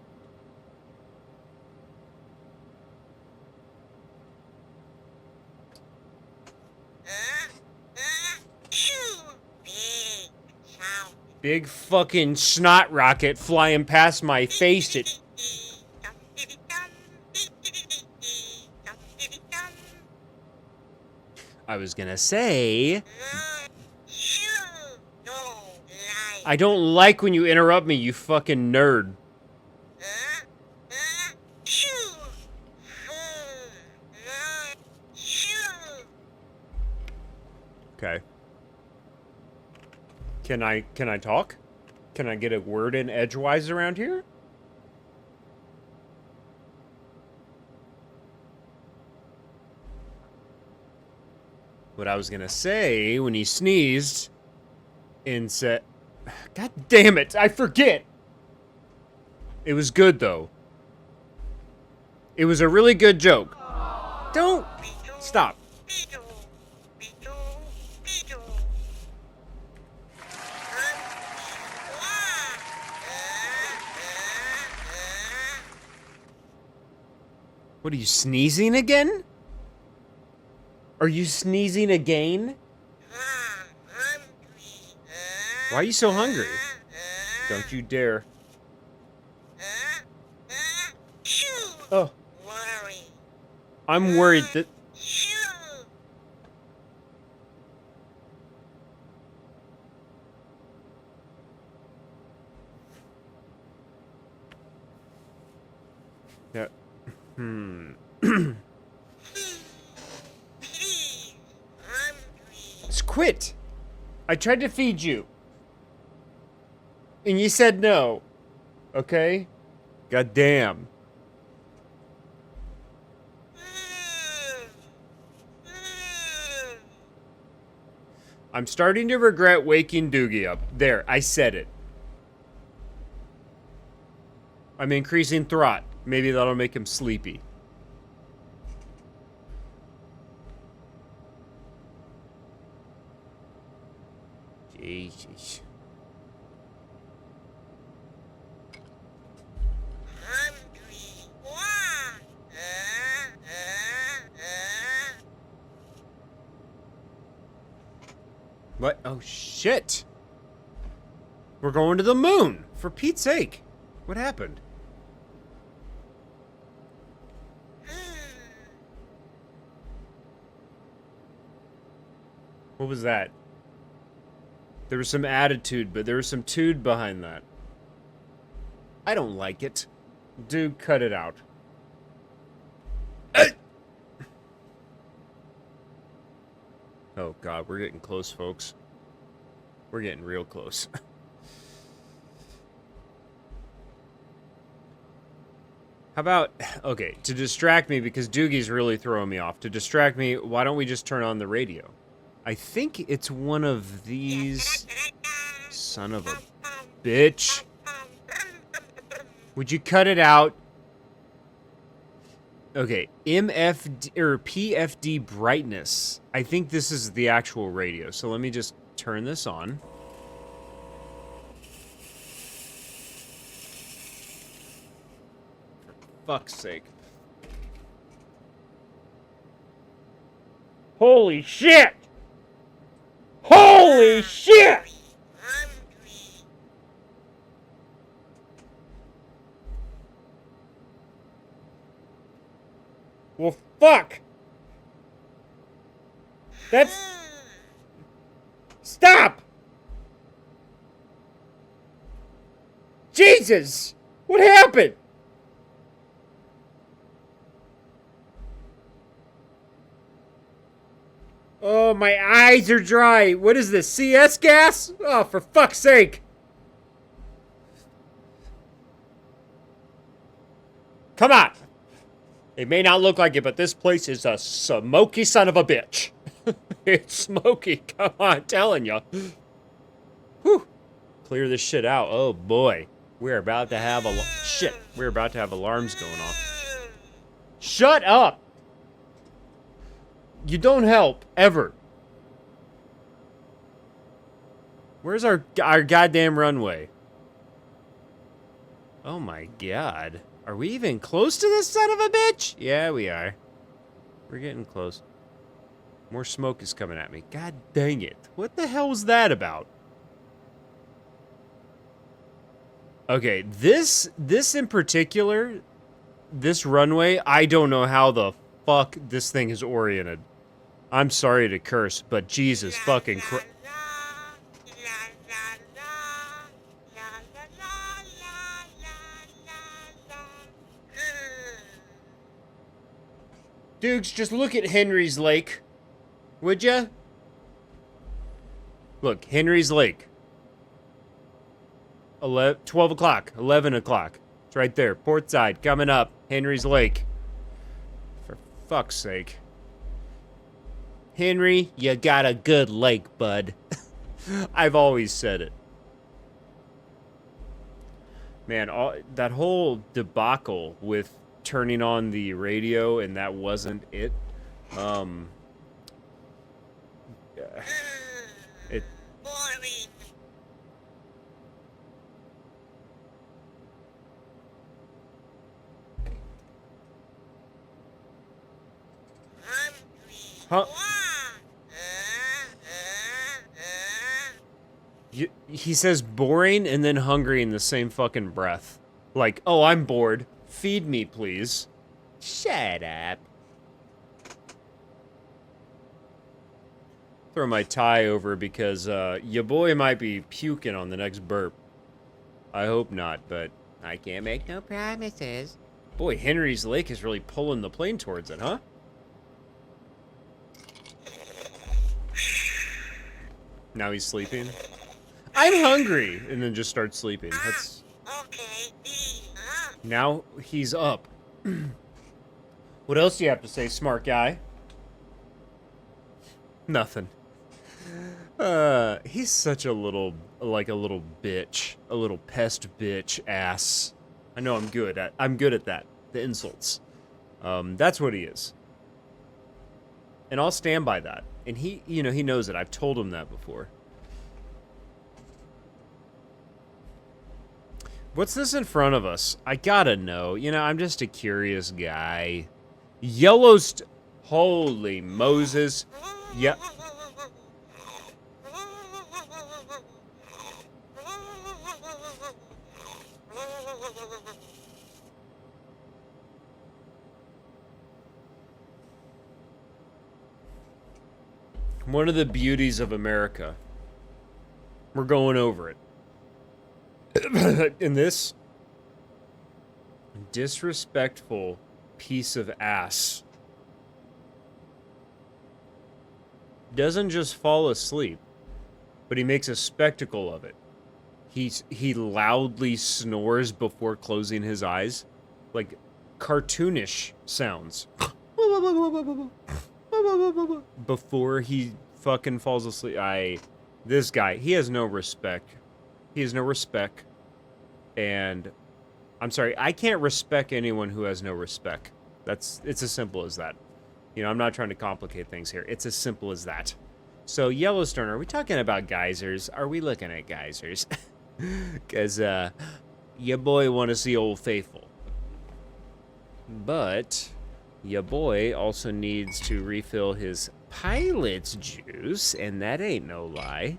[SPEAKER 1] Big fucking snot rocket flying past my face. I was gonna say... I don't like when you interrupt me, you fucking nerd. Okay. Can I talk? Can I get a word in edgewise around here? What I was gonna say when he sneezed and said, God damn it, I forget. It was good though. It was a really good joke. Don't stop. What are you sneezing again? Are you sneezing again? Why are you so hungry? Don't you dare. Oh. I'm worried that... Yeah. Just quit. I tried to feed you. And you said no. Okay? God damn. I'm starting to regret waking Doogie up. There, I said it. I'm increasing thought. Maybe that'll make him sleepy. Jesus. What? Oh, shit. We're going to the moon. For Pete's sake. What happened? What was that? There was some attitude, but there was some tude behind that. I don't like it. Dude, cut it out. Oh, God, we're getting close, folks. We're getting real close. How about... Okay, to distract me, because Doogie's really throwing me off. To distract me, why don't we just turn on the radio? I think it's one of these... Son of a bitch. Would you cut it out? Okay, MFD or PFD brightness. I think this is the actual radio. So let me just turn this on. For fuck's sake. Holy shit! Holy shit! Well, fuck! That's... Stop! Jesus! What happened? Oh, my eyes are dry. What is this, CS gas? Oh, for fuck's sake. Come on. It may not look like it, but this place is a smoky son of a bitch. It's smoky. Come on, I'm telling you. Whew. Clear this shit out. Oh, boy. We're about to have a... Shit. We're about to have alarms going off. Shut up. You don't help, ever. Where's our goddamn runway? Oh my god. Are we even close to this son of a bitch? Yeah, we are. We're getting close. More smoke is coming at me. God dang it. What the hell was that about? Okay, this in particular, this runway, I don't know how the fuck this thing is oriented. I'm sorry to curse, but Jesus fucking Christ. Dudes, just look at Henry's Lake. Would ya? Look, Henry's Lake. 12 o'clock, 11 o'clock. It's right there, port side, coming up. Henry's Lake. For fuck's sake. Henry, you got a good lake, bud. I've always said it. Man, that whole debacle with turning on the radio and that wasn't it. Um, it.
[SPEAKER 2] Boring.
[SPEAKER 1] Huh? He says boring and then hungry in the same fucking breath. Like, oh, I'm bored. Feed me, please. Shut up. Throw my tie over because your boy might be puking on the next burp. I hope not, but I can't make no promises. Boy, Henry's Lake is really pulling the plane towards it, huh? Now he's sleeping. I'm hungry, and then just starts sleeping. That's
[SPEAKER 2] Okay.
[SPEAKER 1] now he's up. What else do you have to say, smart guy? Nothing. He's such a little, like a little bitch, a little pest bitch ass. I know I'm good at that. The insults. That's what he is. And I'll stand by that. And he, you know, he knows it. I've told him that before. What's this in front of us? I gotta know. You know, I'm just a curious guy. Yellowstone. Holy Moses. Yeah. One of the beauties of America. We're going over it. In this disrespectful piece of ass doesn't just fall asleep, but he makes a spectacle of it. He loudly snores before closing his eyes, like cartoonish sounds. Before he fucking falls asleep. This guy, he has no respect. He has no respect. And I'm sorry, I can't respect anyone who has no respect. It's as simple as that. You know, I'm not trying to complicate things here. It's as simple as that. So Yellowstone, are we talking about geysers? Are we looking at geysers? Because your boy want to see Old Faithful. But your boy also needs to refill his pilot's juice, and that ain't no lie.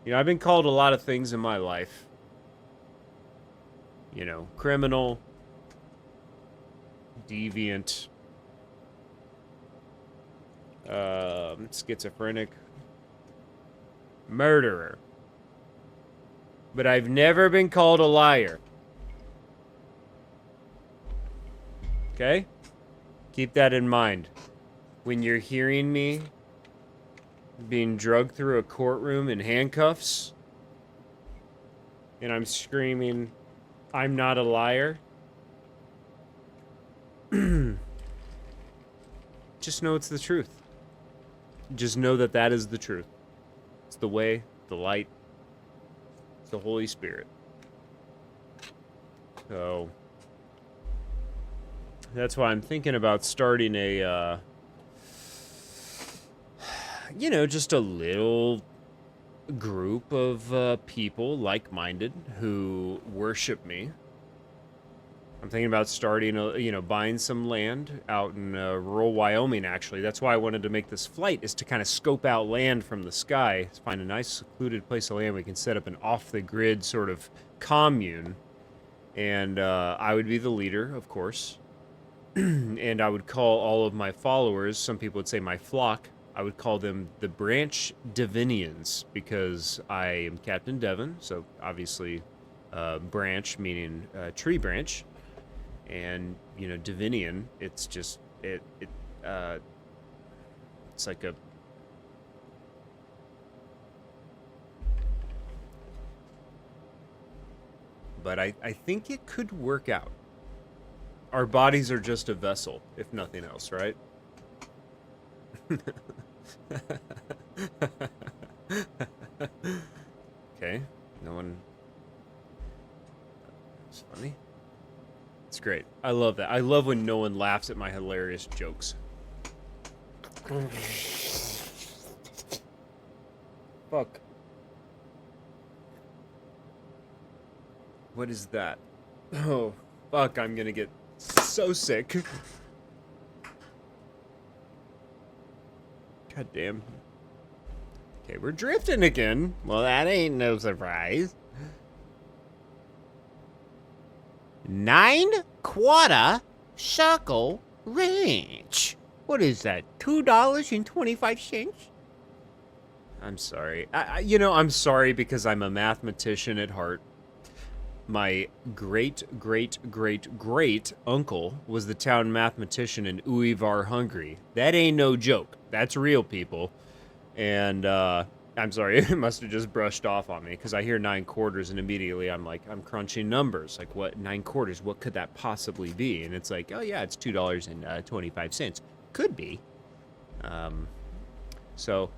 [SPEAKER 1] You know, I've been called a lot of things in my life. You know, criminal, deviant, schizophrenic, murderer. But I've never been called a liar. Okay? Keep that in mind. When you're hearing me being drugged through a courtroom in handcuffs, and I'm screaming, I'm not a liar, just know it's the truth. Just know that that is the truth. It's the way, the light, it's the Holy Spirit. So that's why I'm thinking about starting a, you know, just a little group of people, like-minded, who worship me. I'm thinking about starting, you know, buying some land out in rural Wyoming, actually. That's why I wanted to make this flight, is to kind of scope out land from the sky, find a nice secluded place of land we can set up an off-the-grid sort of commune. And I would be the leader, of course. And I would call all of my followers, some people would say my flock, I would call them the Branch Devinians, because I am Captain Devon, so obviously branch meaning tree branch, and, you know, Devinian, it's just, it's like a, but I think it could work out. Our bodies are just a vessel, if nothing else, right? Okay, no one. It's funny. It's great. I love that. I love when no one laughs at my hilarious jokes. Fuck. What is that? Oh, fuck, I'm gonna get so sick. God damn. Okay, we're drifting again. Well, that ain't no surprise. 9-quarter circle ranch. What is that? $2.25? I'm sorry. I'm sorry because I'm a mathematician at heart. My great uncle was the town mathematician in Uivar, Hungary. That ain't no joke. That's real, people. And I'm sorry, it must have just brushed off on me because I hear 9 quarters and immediately I'm like, I'm crunching numbers. Like, what 9 quarters? What could that possibly be? And it's like, oh yeah, it's $2.25. Could be. So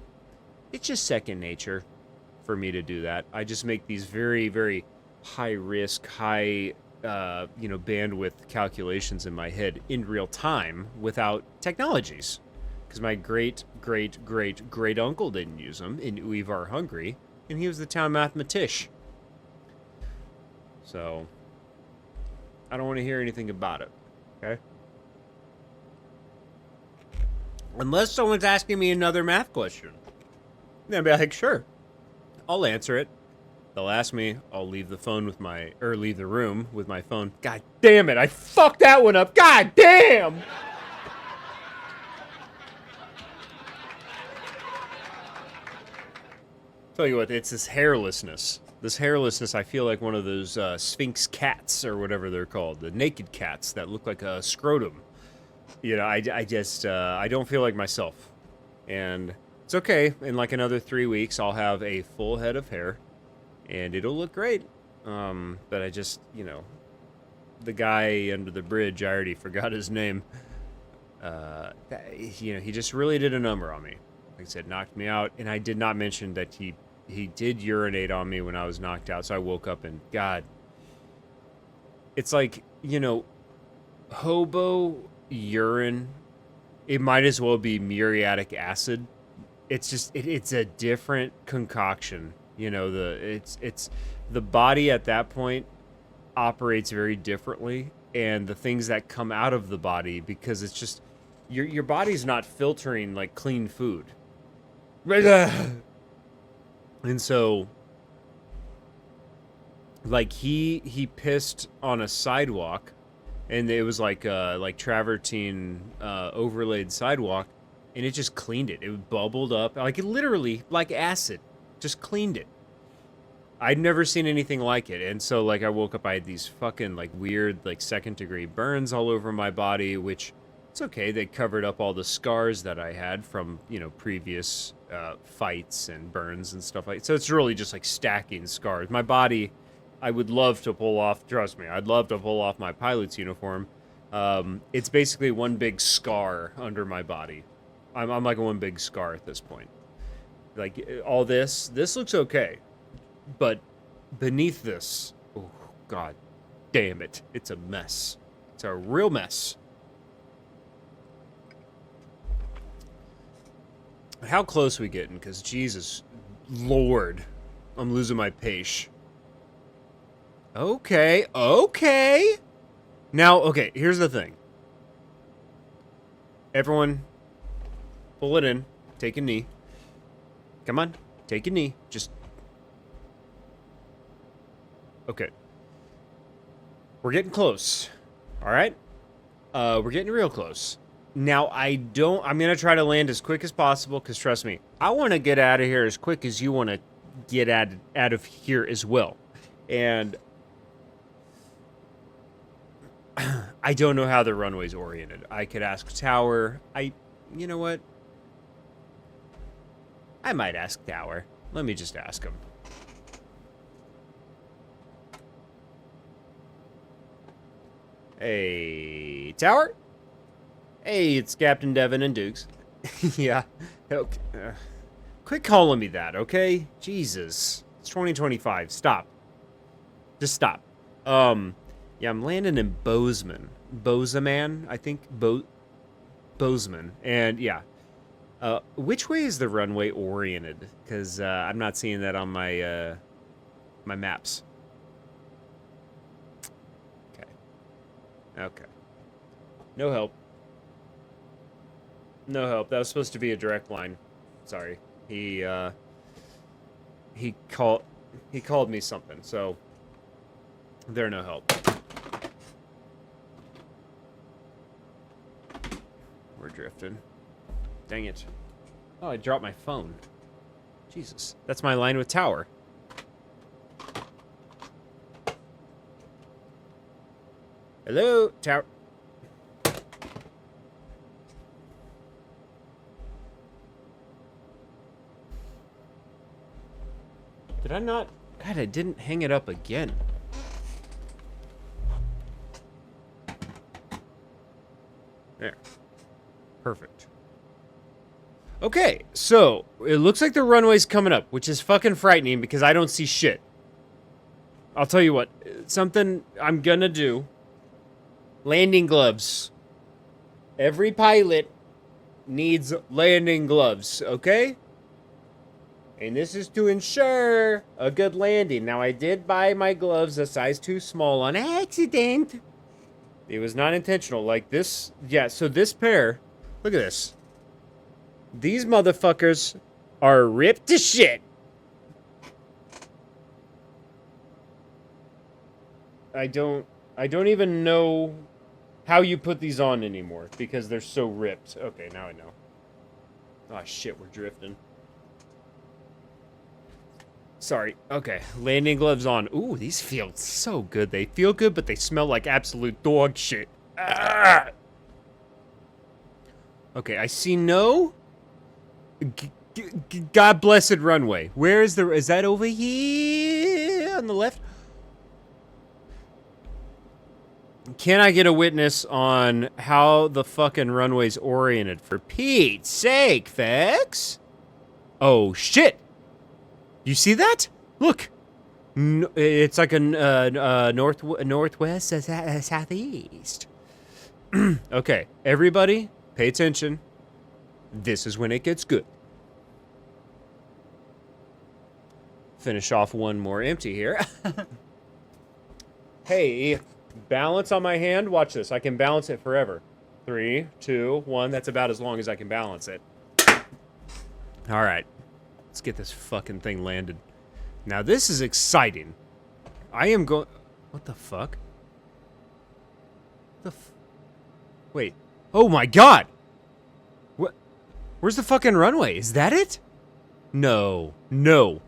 [SPEAKER 1] it's just second nature for me to do that. I just make these very, very high risk, high bandwidth calculations in my head in real time without technologies. Because my great uncle didn't use them in Uivar, Hungary, and he was the town mathematician. So I don't want to hear anything about it. Okay? Unless someone's asking me another math question. Then I'll be like, sure, I'll answer it. They'll ask me, I'll leave the room with my phone. God damn it, I fucked that one up. God damn! Tell you what, it's this hairlessness. This hairlessness, I feel like one of those Sphinx cats or whatever they're called. The naked cats that look like a scrotum. I don't feel like myself. And it's okay. In like another 3 weeks, I'll have a full head of hair. And it'll look great. But I just, the guy under the bridge, I already forgot his name. He just really did a number on me. Like I said, knocked me out. And I did not mention that he did urinate on me when I was knocked out. So I woke up and, God. It's like, hobo urine. It might as well be muriatic acid. It's just, it's a different concoction. It's the body at that point operates very differently, and the things that come out of the body, because it's just your body's not filtering like clean food. And so like he pissed on a sidewalk, and it was like travertine overlaid sidewalk, and it just cleaned it. It bubbled up like it literally like acid. Just cleaned it. I'd never seen anything like it. And so, like, I woke up, I had these fucking, like, weird, like, second-degree burns all over my body, which, it's okay. They covered up all the scars that I had from, previous fights and burns and stuff like that. So it's really just, like, stacking scars. My body, I would love to pull off, trust me, I'd love to pull off my pilot's uniform. It's basically one big scar under my body. I'm like one big scar at this point. Like, all this looks okay. But beneath this, oh, God damn it, it's a mess. It's a real mess. How close we getting? Because, Jesus, Lord, I'm losing my pace. Okay. Now, okay, here's the thing. Everyone, pull it in. Take a knee. Come on, take a knee. Just... Okay. We're getting close. All right? We're getting real close. Now, I'm going to try to land as quick as possible, because trust me, I want to get out of here as quick as you want to get out of here as well. And I don't know how the runway's oriented. I could ask Tower. You know what? I might ask Tower. Let me just ask him. Hey, Tower? Hey, it's Captain Devin and Dukes. Yeah. Okay. Quit calling me that, okay? Jesus. It's 2025. Stop. Just stop. Yeah, I'm landing in Bozeman. Bozeman, I think. Bozeman. And yeah. Which way is the runway oriented? Because I'm not seeing that on my my maps. Okay. Okay. No help. No help. That was supposed to be a direct line. Sorry. He called me something. So they're no help. We're drifting. Dang it. Oh, I dropped my phone. Jesus. That's my line with Tower. Hello, Tower. Did I not? God, I didn't hang it up again. There. Perfect. Okay, so it looks like the runway's coming up, which is fucking frightening because I don't see shit. I'll tell you what, something I'm gonna do. Landing gloves. Every pilot needs landing gloves, okay? And this is to ensure a good landing. Now, I did buy my gloves a size too small on accident. It was not intentional. Like this, yeah, so this pair, look at this. These motherfuckers are ripped to shit. I don't even know how you put these on anymore because they're so ripped. Okay, now I know. Oh shit, we're drifting. Sorry. Okay, landing gloves on. Ooh, these feel so good. They feel good, but they smell like absolute dog shit. Ah! Okay, I see no God blessed runway. Where is the... Is that over here on the left? Can I get a witness on how the fucking runway's oriented? For Pete's sake, Fex? Oh, shit. You see that? Look. No, it's like a northwest, southeast. Okay, everybody, pay attention. This is when it gets good. Finish off one more empty here. Hey, balance on my hand. Watch this. I can balance it forever. 3, 2, 1. That's about as long as I can balance it. All right. Let's get this fucking thing landed. Now, this is exciting. I am going... What the fuck? Wait. Oh my god! What? Where's the fucking runway? Is that it? No. No.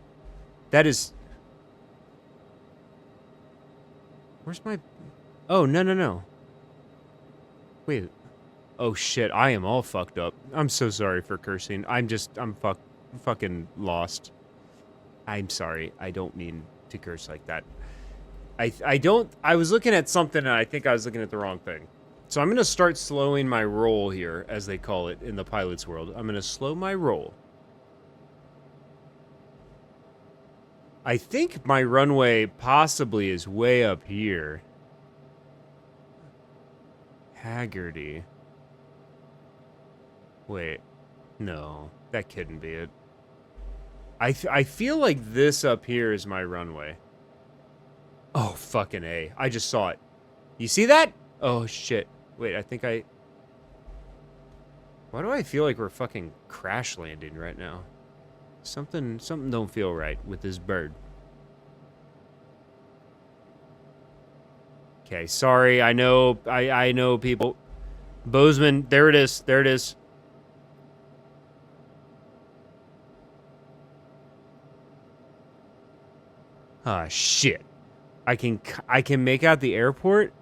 [SPEAKER 1] That is... Where's my... Oh, no, no, no. Wait. Oh, shit. I am all fucked up. I'm so sorry for cursing. I'm fucking lost. I'm sorry. I don't mean to curse like that. I was looking at something and I think I was looking at the wrong thing. So I'm going to start slowing my roll here, as they call it in the pilot's world. I'm going to slow my roll. I think my runway possibly is way up here. Haggerty. Wait. No, that couldn't be it. I feel like this up here is my runway. Oh, fucking A. I just saw it. You see that? Oh, shit. Wait, I think I... Why do I feel like we're fucking crash landing right now? Something don't feel right with this bird. Okay, sorry. I know people. Bozeman, there it is. There it is. Ah, shit. I can make out the airport.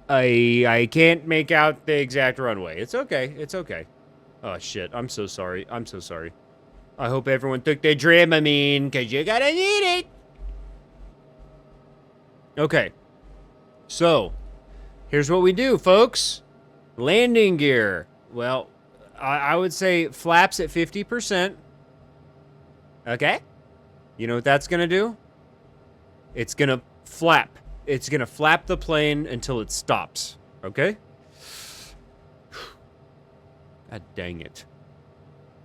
[SPEAKER 1] I can't make out the exact runway. It's okay. It's okay. Oh, shit. I'm so sorry. I'm so sorry. I hope everyone took their Dramamine, because you're gonna need it. Okay. So, here's what we do, folks. Landing gear. Well, I would say flaps at 50%. Okay? You know what that's gonna do? It's gonna flap. It's gonna flap the plane until it stops. Okay? God dang it.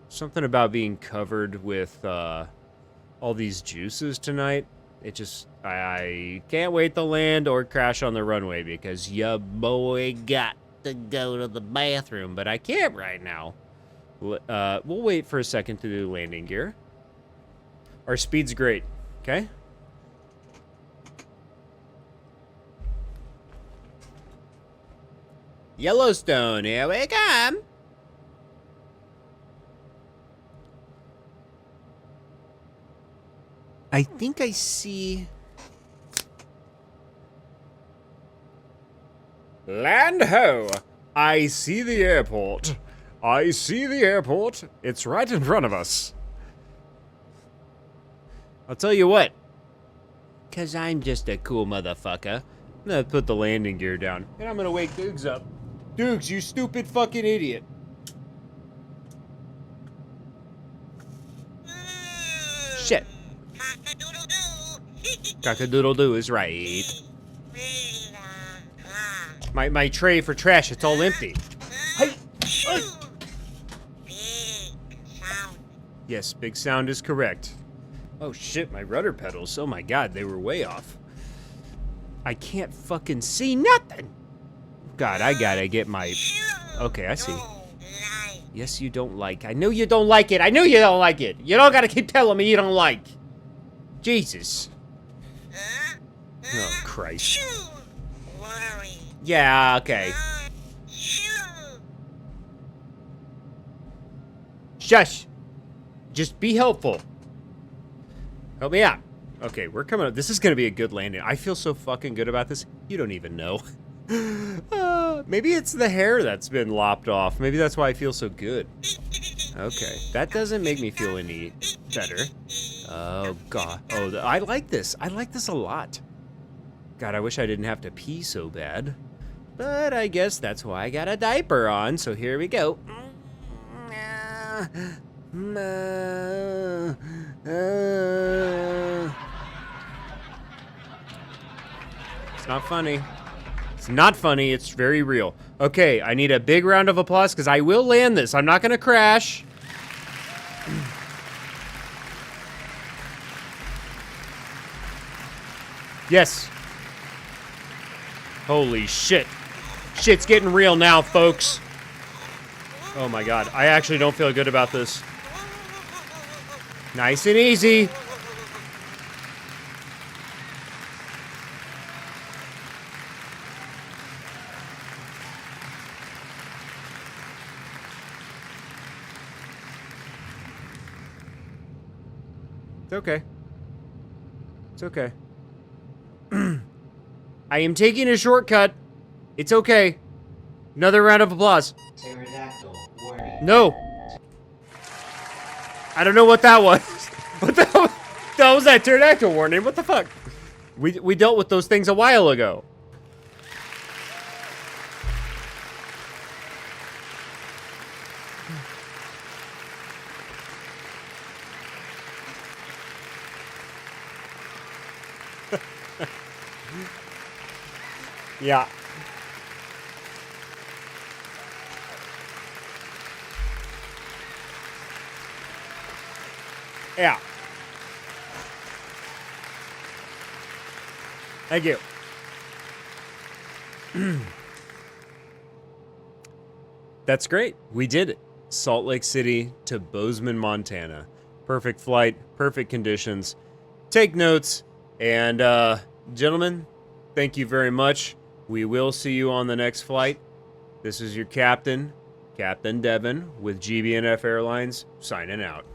[SPEAKER 1] Something about being covered with all these juices tonight. It just, I can't wait to land or crash on the runway because ya boy got to go to the bathroom, but I can't right now. We'll wait for a second to do landing gear. Our speed's great, okay? Yellowstone, here we come. I think I see... Land ho! I see the airport. I see the airport. It's right in front of us. I'll tell you what. 'Cause I'm just a cool motherfucker. I'm gonna put the landing gear down. And I'm gonna wake Dukes up. Dukes, you stupid fucking idiot. Shit. Cock-a-doodle-doo is right. My tray for trash, it's all empty. Hey! Yes, big sound is correct. Oh shit, my rudder pedals. Oh my god, they were way off. I can't fucking see nothing. God, I gotta get my... Okay, I see. Yes, you don't like. I know you don't like it. I knew you don't like it. You don't gotta keep telling me you don't like. Jesus. Oh, Christ. Yeah, okay. Shush. Just be helpful. Help me out. Okay, we're coming up. This is gonna be a good landing. I feel so fucking good about this. You don't even know. Maybe it's the hair that's been lopped off. Maybe that's why I feel so good. Okay, that doesn't make me feel any better. Oh, God. Oh, I like this. I like this a lot. God, I wish I didn't have to pee so bad. But I guess that's why I got a diaper on, so here we go. It's not funny. It's not funny, it's very real. Okay, I need a big round of applause because I will land this. I'm not gonna crash. Yes. Holy shit. Shit's getting real now, folks. Oh my god, I actually don't feel good about this. Nice and easy. It's okay. It's okay. I am taking a shortcut. It's okay. Another round of applause.
[SPEAKER 2] Pterodactyl warning.
[SPEAKER 1] No. I don't know what that was. What the hell? That was that pterodactyl warning. What the fuck? We dealt with those things a while ago. Yeah. Yeah. Thank you. That's great. We did it. Salt Lake City to Bozeman, Montana. Perfect flight, perfect conditions. Take notes. And, gentlemen, thank you very much. We will see you on the next flight. This is your captain, Captain Devin, with GBNF Airlines, signing out.